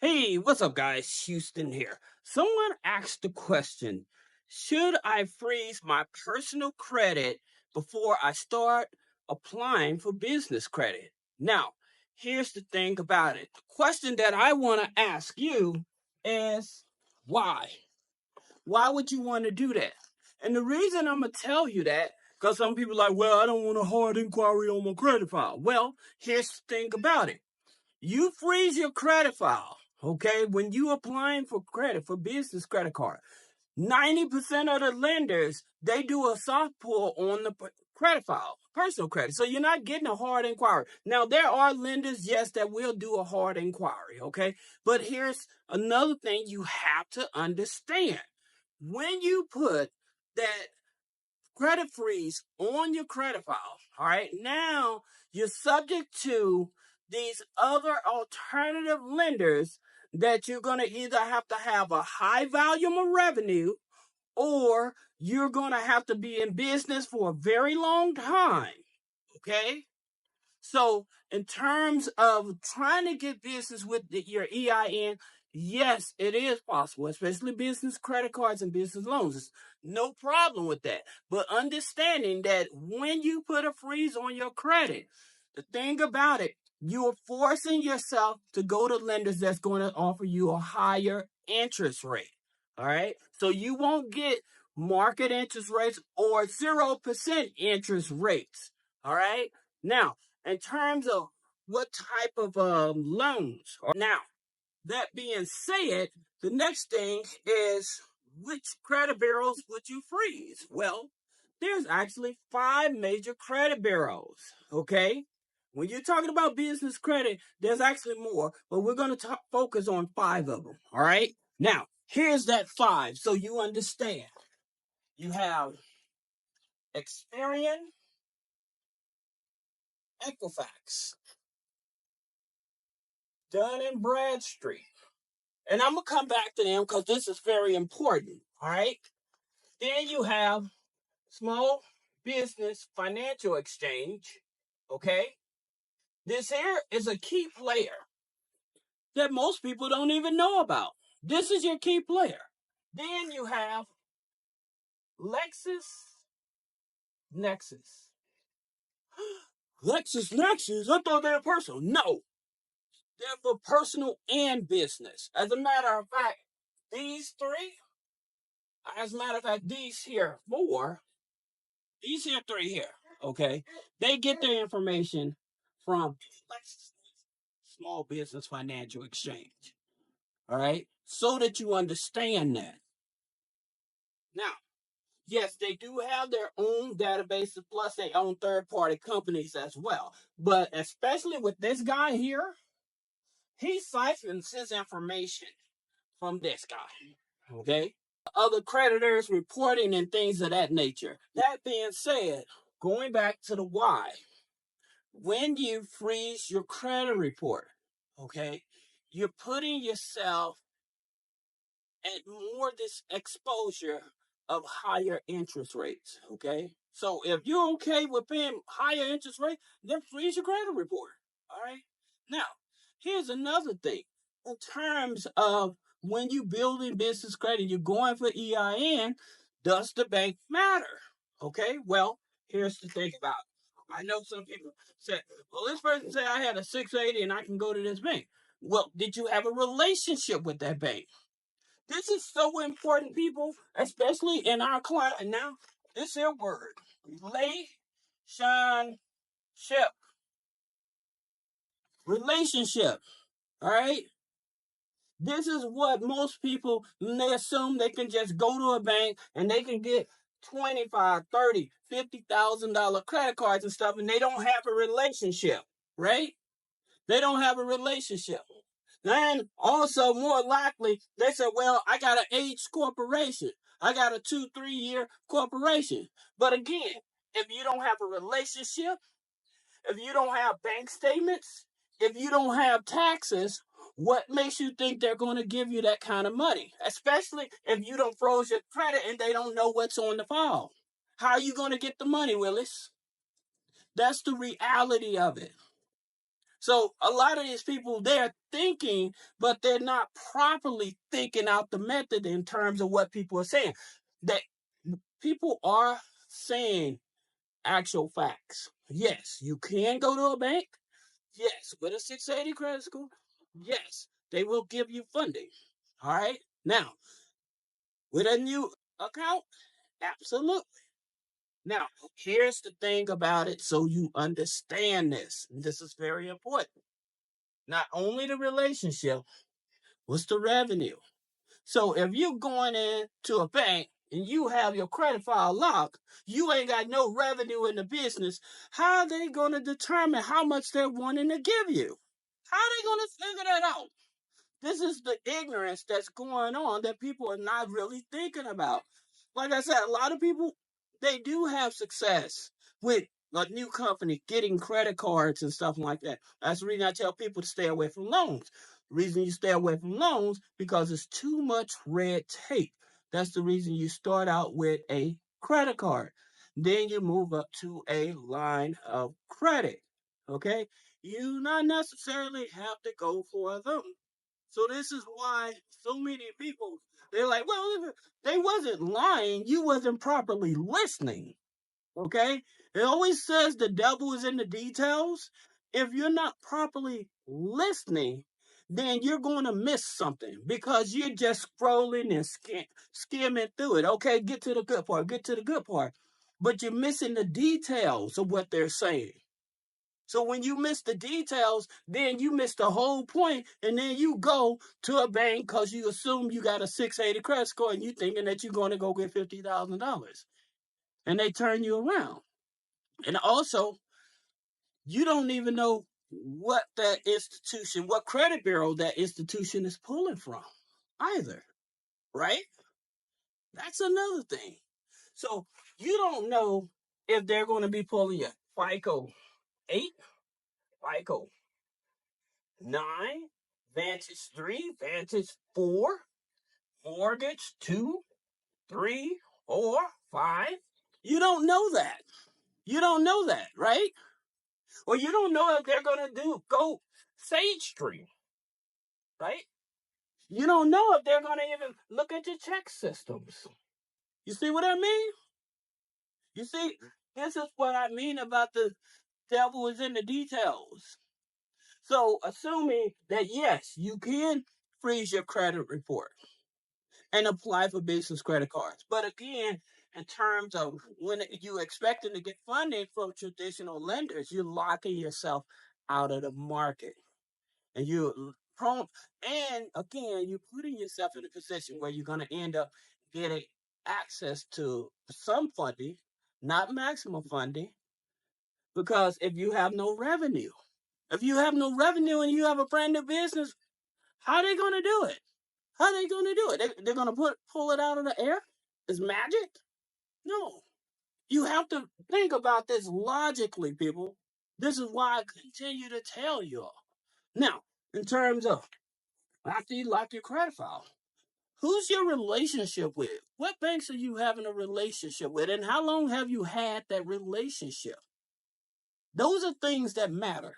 Hey, what's up, guys? Houston here. Someone asked the question: should I freeze my personal credit before I start applying for business credit? Now, here's the thing about it. The question that I want to ask you is why? Why would you want to do that? And the reason I'm going to tell you that, because some people are like, well, I don't want a hard inquiry on my credit file. Well, here's the thing about it. You freeze your credit file, okay? When you applying for credit for business credit card, 90% of the lenders, they do a soft pull on the credit file, personal credit. So you're not getting a hard inquiry. Now, there are lenders, yes, that will do a hard inquiry, okay? But here's another thing you have to understand. When you put that credit freeze on your credit file, all right, now you're subject to these other alternative lenders that you're going to either have to have a high volume of revenue or you're going to have to be in business for a very long time. Okay? So, in terms of trying to get business with your EIN, yes, it is possible, especially business credit cards and business loans. There's no problem with that. But understanding that when you put a freeze on your credit, the thing about it, you are forcing yourself to go to lenders that's going to offer you a higher interest rate. All right. So you won't get market interest rates or 0% interest rates. All right. Now, in terms of what type of loans. Now, that being said, the next thing is which credit bureaus would you freeze? Well, there's actually five major credit bureaus, okay? When you're talking about business credit, there's actually more, but we're going to focus on five of them, all right? Now, here's that five so you understand. You have Experian, Equifax, Dun and Bradstreet. And I'm going to come back to them because this is very important. All right. Then you have Small Business Financial Exchange. Okay. This here is a key player that most people don't even know about. This is your key player. Then you have Lexus Nexus. Lexus? I thought they were personal. No, they're for personal and business. As a matter of fact, these three, as a matter of fact, these here three here, okay, they get their information from Small Business Financial Exchange. All right, so that you understand that. Now, yes, they do have their own databases, plus they own third-party companies as well. But especially with this guy here, he siphons his information from this guy. Okay, other creditors reporting and things of that nature. That being said, going back to the why, when you freeze your credit report, okay, you're putting yourself at more this exposure of higher interest rates, okay? So if you're okay with paying higher interest rate, then freeze your credit report, all right? Now, here's another thing. In terms of when you building business credit, you're going for EIN, does the bank matter? Okay, well, here's the thing about it. I know some people say, well, this person said I had a 680 and I can go to this bank. Well, did you have a relationship with that bank? This is so important, people, especially in our climate. Now, this here word, relationship, relationship, all right? This is what most people, they assume they can just go to a bank and they can get 25, 30, $50,000 credit cards and stuff, and they don't have a relationship, right? They don't have a relationship. Then also more likely, they said, well, I got an age corporation. I got a 2-3 year corporation. But again, if you don't have a relationship, if you don't have bank statements, if you don't have taxes, what makes you think they're going to give you that kind of money? Especially if you don't froze your credit and they don't know what's on the file. How are you going to get the money, Willis? That's the reality of it. So a lot of these people, they're thinking, but they're not properly thinking out the method in terms of what people are saying. That people are saying actual facts. Yes, you can go to a bank. Yes, with a 680 credit score. Yes, they will give you funding. All right. Now, with a new account, absolutely. Now, here's the thing about it so you understand this. This is very important. Not only the relationship, what's the revenue? So if you're going into a bank and you have your credit file locked, you ain't got no revenue in the business, how are they going to determine how much they're wanting to give you? How are they going to figure that out? This is the ignorance that's going on that people are not really thinking about. Like I said, a lot of people, they do have success with a new company getting credit cards and stuff like that. That's the reason I tell people to stay away from loans. The reason you stay away from loans because it's too much red tape. That's the reason you start out with a credit card. Then you move up to a line of credit. Okay? You not necessarily have to go for them. So this is why so many people, they're like, well, they wasn't lying. You wasn't properly listening. Okay. It always says the devil is in the details. If you're not properly listening, then you're going to miss something because you're just scrolling and skimming through it. Okay. Get to the good part. Get to the good part. But you're missing the details of what they're saying. So when you miss the details, then you miss the whole point, and then you go to a bank because you assume you got a 680 credit score, and you thinking that you're going to go get $50,000, and they turn you around. And also, you don't even know what that institution, what credit bureau that institution is pulling from, either. Right? That's another thing. So you don't know if they're going to be pulling your FICO 8, FICO 9, Vantage 3, Vantage 4, Mortgage 2, 3, 4, 5. You don't know that. You don't know that, right? Or you don't know if they're going to go Sage Street, right? You don't know if they're going to even look at your check systems. You see what I mean? You see, this is what I mean about the devil is in the details. So, assuming that yes, you can freeze your credit report and apply for business credit cards. But again, in terms of when you expecting to get funding from traditional lenders, you're locking yourself out of the market, and you prone. And again, you're putting yourself in a position where you're going to end up getting access to some funding, not maximum funding, because if you have no revenue, and you have a brand new business, how are they going to do it? How are they going to do it? They're going to pull it out of the air? It's magic? No. You have to think about this logically, people. This is why I continue to tell you all. Now, in terms of after you lock your credit file, who's your relationship with? What banks are you having a relationship with? And how long have you had that relationship? Those are things that matter.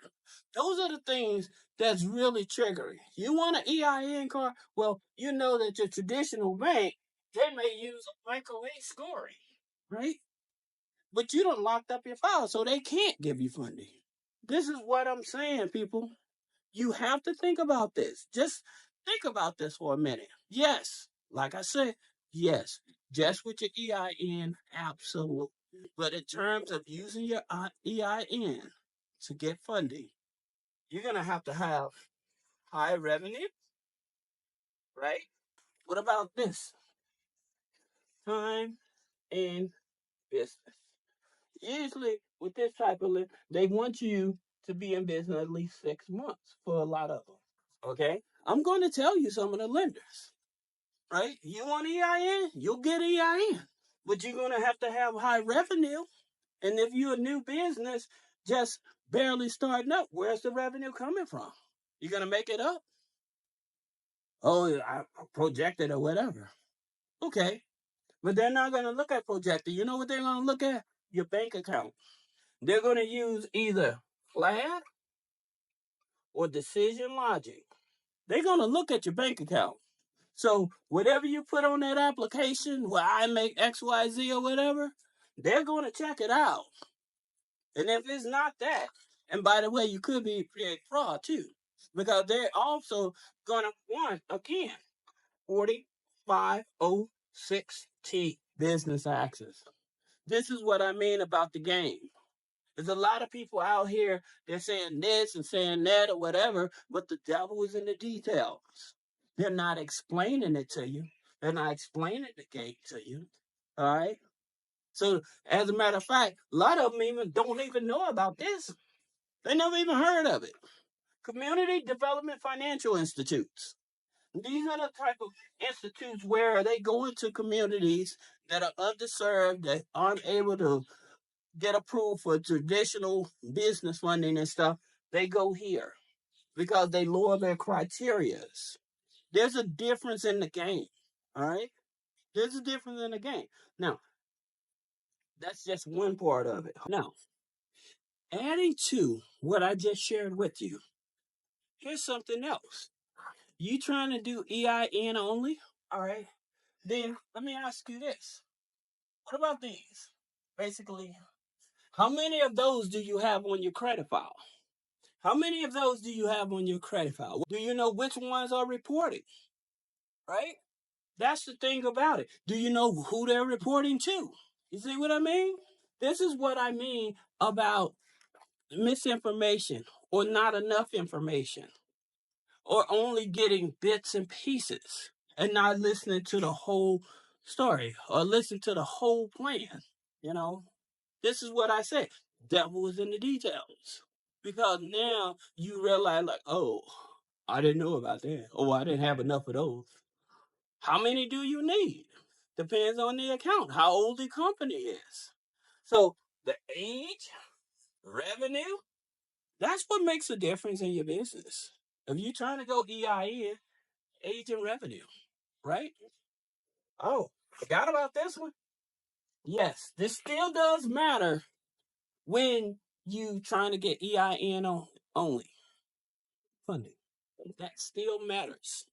Those are the things that's really triggering. You want an EIN card? Well, you know that your traditional bank, they may use a microwave scoring, right? But you don't locked up your file, so they can't give you funding. This is what I'm saying, people. You have to think about this. Just think about this for a minute. Yes, like I said, yes, just with your EIN, absolutely. But in terms of using your EIN to get funding, you're going to have high revenue, right? What about this? Time in business. Usually, with this type of list, they want you to be in business at least 6 months for a lot of them. Okay? I'm going to tell you some of the lenders, right? You want EIN? You'll get EIN. But you're going to have high revenue. And if you're a new business, just barely starting up, where's the revenue coming from? You're going to make it up? Oh, I projected or whatever. Okay. But they're not going to look at projected. You know what they're going to look at? Your bank account. They're going to use either flat or decision logic, they're going to look at your bank account. So whatever you put on that application, where I make XYZ or whatever, they're going to check it out. And if it's not that, and by the way, you could be create fraud too, because they're also going to want, again, 4506T business access. This is what I mean about the game. There's a lot of people out here, they're saying this and saying that or whatever, but the devil is in the details. They're not explaining it to you. They're not explaining the game to you. All right. So, as a matter of fact, a lot of them even don't even know about this. They never even heard of it. Community Development Financial Institutes. These are the type of institutes where they go into communities that are underserved, that aren't able to get approved for traditional business funding and stuff. They go here because they lower their criterias. There's a difference in the game. All right. There's a difference in the game. Now, that's just one part of it. Now, adding to what I just shared with you, here's something else. You trying to do EIN only? All right. Then let me ask you this. What about these? Basically, how many of those do you have on your credit file? How many of those do you have on your credit file? Do you know which ones are reported? Right? That's the thing about it. Do you know who they're reporting to? You see what I mean? This is what I mean about misinformation or not enough information or only getting bits and pieces and not listening to the whole story or listen to the whole plan. You know, this is what I say. Devil is in the details. Because now you realize, like, oh, I didn't know about that. Oh, I didn't have enough of those. How many do you need? Depends on the account, how old the company is. So the age, revenue, that's what makes a difference in your business. If you're trying to go EIN, age and revenue, right? Oh, forgot about this one. Yes, this still does matter when you trying to get EIN only funding. That still matters.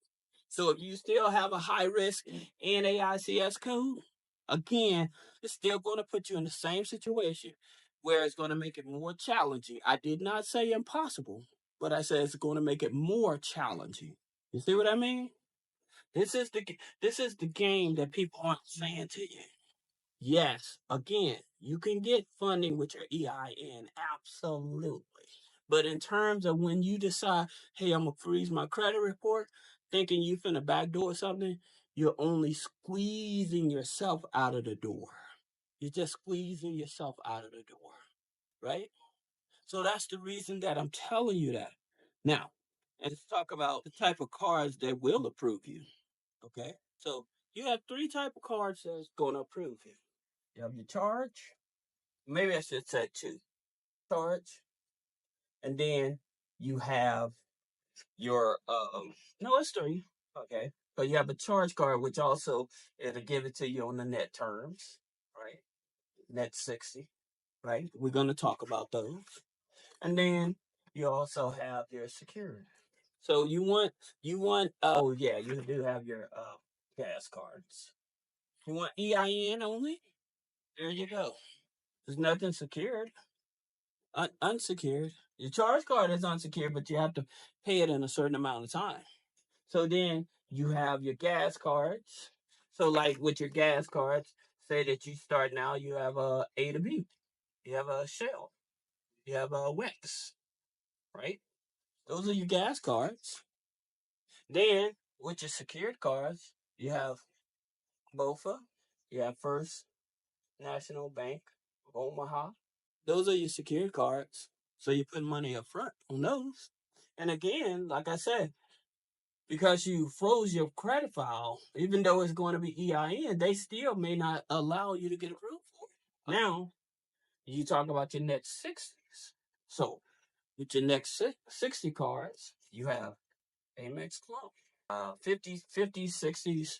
So if you still have a high risk NAICS code, again, it's still going to put you in the same situation where it's going to make it more challenging. I did not say impossible, but I said it's going to make it more challenging. You see what I mean? This is the game that people aren't saying to you. Yes, again, you can get funding with your EIN, absolutely. But in terms of when you decide, hey, I'm gonna freeze my credit report, thinking you finna backdoor something, you're only squeezing yourself out of the door. You're just squeezing yourself out of the door, right? So that's the reason that I'm telling you that. Now, and let's talk about the type of cards that will approve you. Okay, so you have three type of cards that's gonna approve you. You have your charge. Maybe I should say two. Charge, and then you have your no, it's three. Okay. So you have a charge card, which also it'll give it to you on the net terms, right? Net 60, right? We're gonna talk about those. And then you also have your security. So you want oh yeah, you do have your gas cards. You want EIN only? There you go. There's nothing secured. Unsecured. Your charge card is unsecured, but you have to pay it in a certain amount of time. So then you have your gas cards. So like with your gas cards, say that you start now, you have A to B, you have a Shell, you have a Wex, right? Those are your gas cards. Then with your secured cards, you have BOFA, you have First National Bank of Omaha. Those are your secured cards. So you put money up front on those. And again, like I said, because you froze your credit file, even though it's going to be EIN, they still may not allow you to get approved for it. Now, you talk about your next 60s. So, with your next 60 cards, you have Amex Plum. 50s, 60s,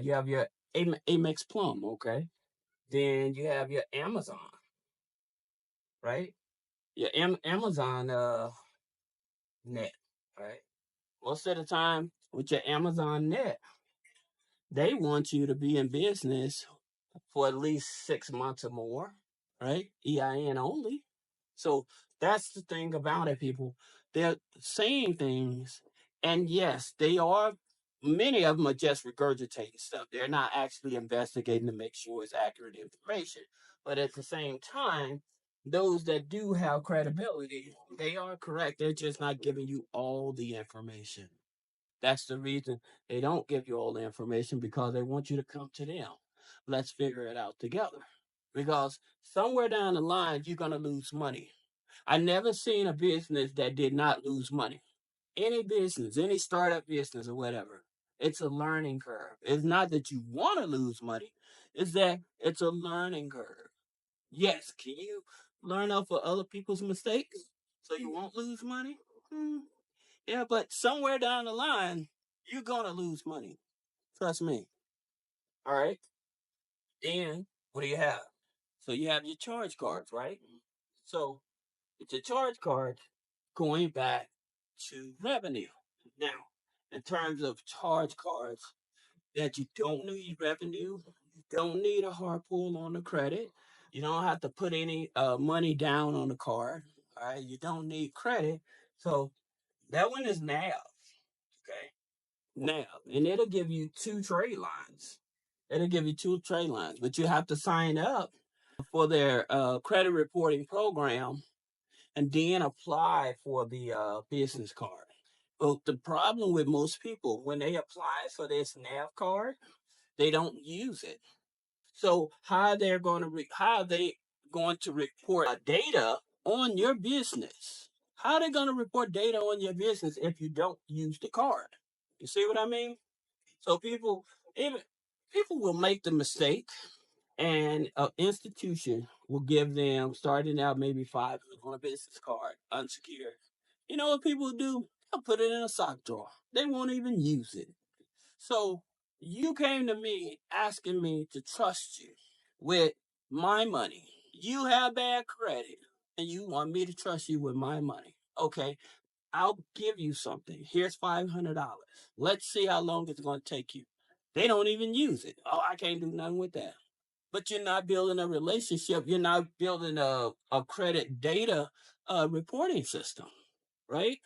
you have your Amex Plum, okay? Then you have your Amazon, right? Your Amazon net, right? Most of the time with your Amazon net, they want you to be in business for at least 6 months or more, right? EIN only. So that's the thing about it, people. They're saying things, and yes, they are. Many of them are just regurgitating stuff. They're not actually investigating to make sure it's accurate information. But at the same time, those that do have credibility, they are correct. They're just not giving you all the information. That's the reason they don't give you all the information because they want you to come to them. Let's figure it out together. Because somewhere down the line, you're going to lose money. I never seen a business that did not lose money. Any business, any startup business or whatever, it's a learning curve. It's not that you want to lose money, it's that it's a learning curve. Yes, can you learn off of other people's mistakes so you won't lose money? Hmm. Yeah, but somewhere down the line, you're going to lose money. Trust me. All right. Then what do you have? So you have your charge cards, right? So it's a charge card going back to revenue. Now, in terms of charge cards that you don't need revenue, you don't need a hard pull on the credit. You don't have to put any money down on the card. All right. You don't need credit. So that one is NAV. Okay. Now, and it'll give you two trade lines. It'll give you two trade lines, but you have to sign up for their credit reporting program and then apply for the business card. Well, the problem with most people when they apply for this NAV card, they don't use it. So how are they going to report data on your business? How are they going to report data on your business if you don't use the card? You see what I mean? So even people will make the mistake, and an institution will give them starting out maybe 5 on a business card, unsecured. You know what people do? They'll put it in a sock drawer. They won't even use it. So you came to me asking me to trust you with my money. You have bad credit, and you want me to trust you with my money. Okay, I'll give you something. Here's $500. Let's see how long it's going to take you. They don't even use it. Oh, I can't do nothing with that. But you're not building a relationship. You're not building a credit data reporting system, right?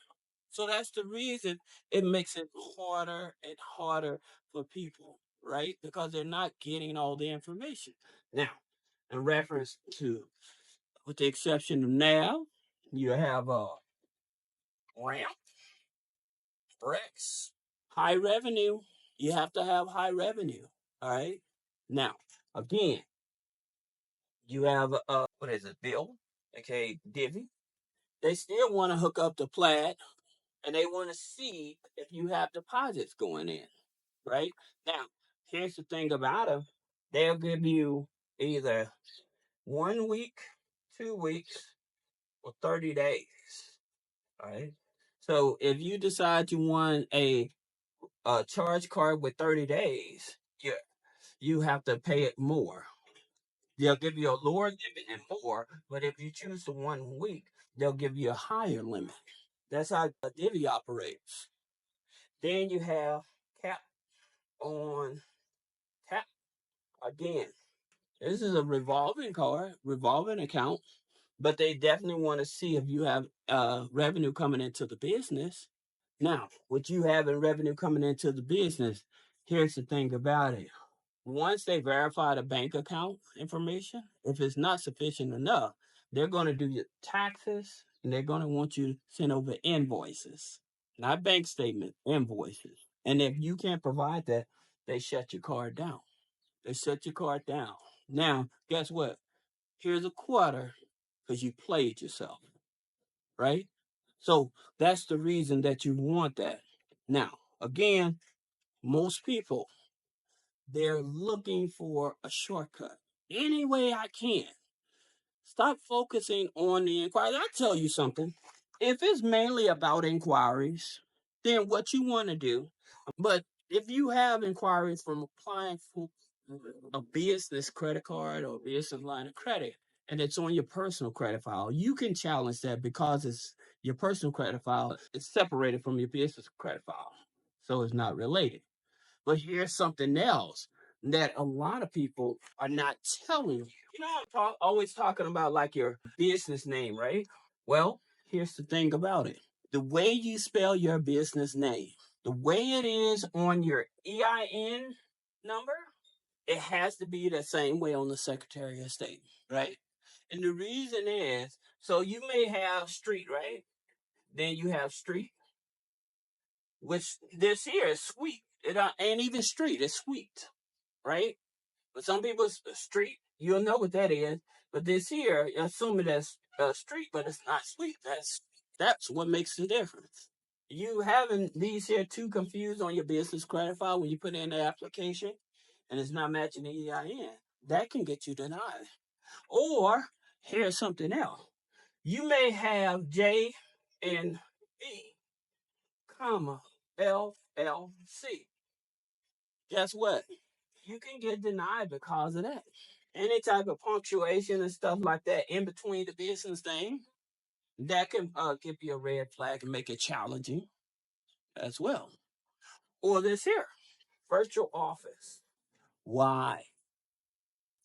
So that's the reason it makes it harder and harder for people, right? Because they're not getting all the information. Now, in reference to, with the exception of now, you have RAM, Rex, high revenue. You have to have high revenue, all right? Now, again, you have what is it, Bill? Okay, Divvy. They still want to hook up the Plaid, and they want to see if you have deposits going in, right? Now, here's the thing about them: they'll give you either 1 week, 2 weeks, or 30 days, right? So if you decide you want a charge card with 30 days, you have to pay it more. They'll give you a lower limit and more, but if you choose the 1 week, they'll give you a higher limit. That's how Divvy operates. Then you have cap on tap again. This is a revolving card, revolving account, but they definitely want to see if you have revenue coming into the business. Now, what you have in revenue coming into the business, here's the thing about it. Once they verify the bank account information, if it's not sufficient enough, they're going to do your taxes and they're going to want you to send over invoices, not bank statement, invoices. And if you can't provide that, they shut your card down. They shut your card down. Now, guess what? Here's a quarter because you played yourself, right? So that's the reason that you want that. Now, again, most people they're looking for a shortcut. Any way I can. Stop focusing on the inquiries. I tell you something. If it's mainly about inquiries, then what you want to do. But if you have inquiries from applying for a business credit card or business line of credit, and it's on your personal credit file, you can challenge that because it's Your personal credit file is separated from your business credit file, so it's not related. But here's something else that a lot of people are not telling you. You know, always talking about like your business name, right? Well, here's the thing about it. The way you spell your business name, the way it is on your EIN number, it has to be the same way on the Secretary of State, right? And the reason is, so you may have street, right? Then you have street, which this here is sweet. It ain't even street, it's sweet, right? But some people's street, you'll know what that is. But this here, assuming that's street, but it's not sweet. That's what makes the difference. You having these here two confused on your business credit file when you put in the application, and it's not matching the EIN. That can get you denied. Or here's something else. You may have J and E, comma LLC. Guess what? You can get denied because of that. Any type of punctuation and stuff like that in between the business name, that can give you a red flag and make it challenging as well. Or this here, virtual office. Why?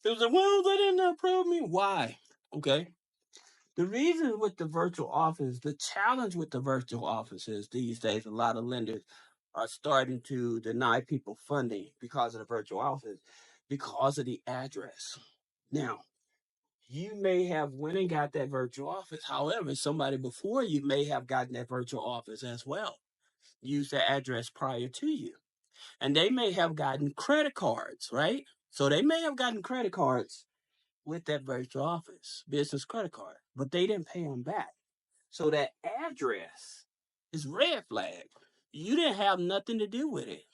It was like, well, they didn't approve me. Why? Okay. The reason with the virtual office, the challenge with the virtual office is these days, a lot of lenders are starting to deny people funding because of the virtual office, because of the address. Now, you may have went and got that virtual office. However, somebody before you may have gotten that virtual office as well. Use the address prior to you. And they may have gotten credit cards, right? So they may have gotten credit cards with that virtual office, business credit card, but they didn't pay them back. So that address is red flag. You didn't have nothing to do with it.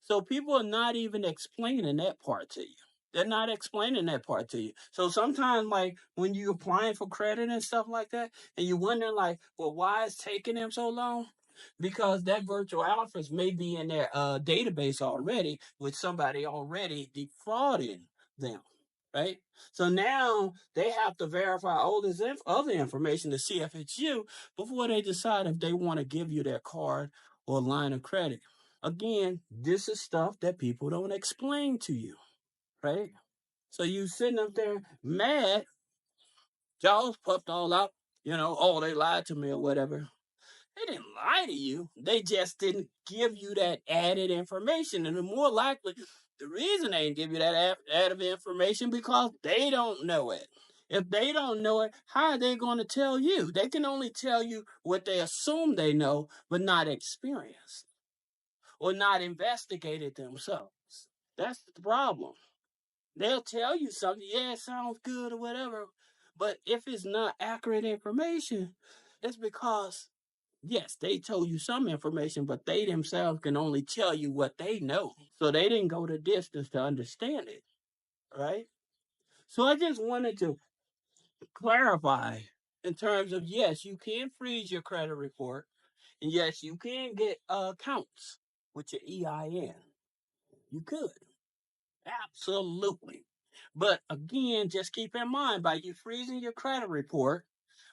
So people are not even explaining that part to you. They're not explaining that part to you. So sometimes, like when you're applying for credit and stuff like that, and you're wondering, like, well, why is taking them so long? Because that virtual office may be in their database already with somebody already defrauding them, right? So now they have to verify all this other information to see if it's you before they decide if they want to give you their card or line of credit. Again, this is stuff that people don't explain to you, right? So you sitting up there mad, jaws puffed all out, oh, they lied to me or whatever. They didn't lie to you. They just didn't give you that added information. And the more likely, the reason they didn't give you that added information because they don't know it. If they don't know it, how are they going to tell you? They can only tell you what they assume they know, but not experience or not investigated themselves. That's the problem. They'll tell you something, yeah, it sounds good or whatever, but if it's not accurate information, it's because, yes, they told you some information, but they themselves can only tell you what they know. So they didn't go the distance to understand it, right? So I just wanted to clarify in terms of, yes, you can freeze your credit report, and yes, you can get accounts with your EIN. You could. Absolutely. But again, just keep in mind by you freezing your credit report,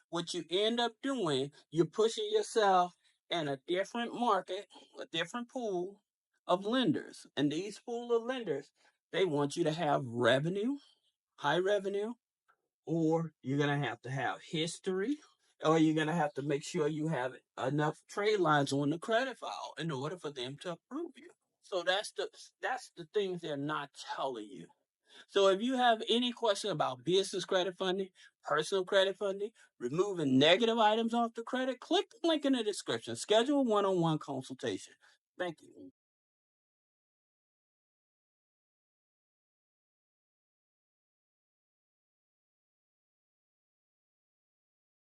what you end up doing, you're pushing yourself in a different market, a different pool of lenders. And these pool of lenders, they want you to have revenue, high revenue, or you're going to have history, or you're going to have to make sure you have enough trade lines on the credit file in order for them to approve you. So that's the things they're not telling you. So if you have any question about business credit funding, personal credit funding, removing negative items off the credit, click the link in the description. Schedule a one-on-one consultation. Thank you.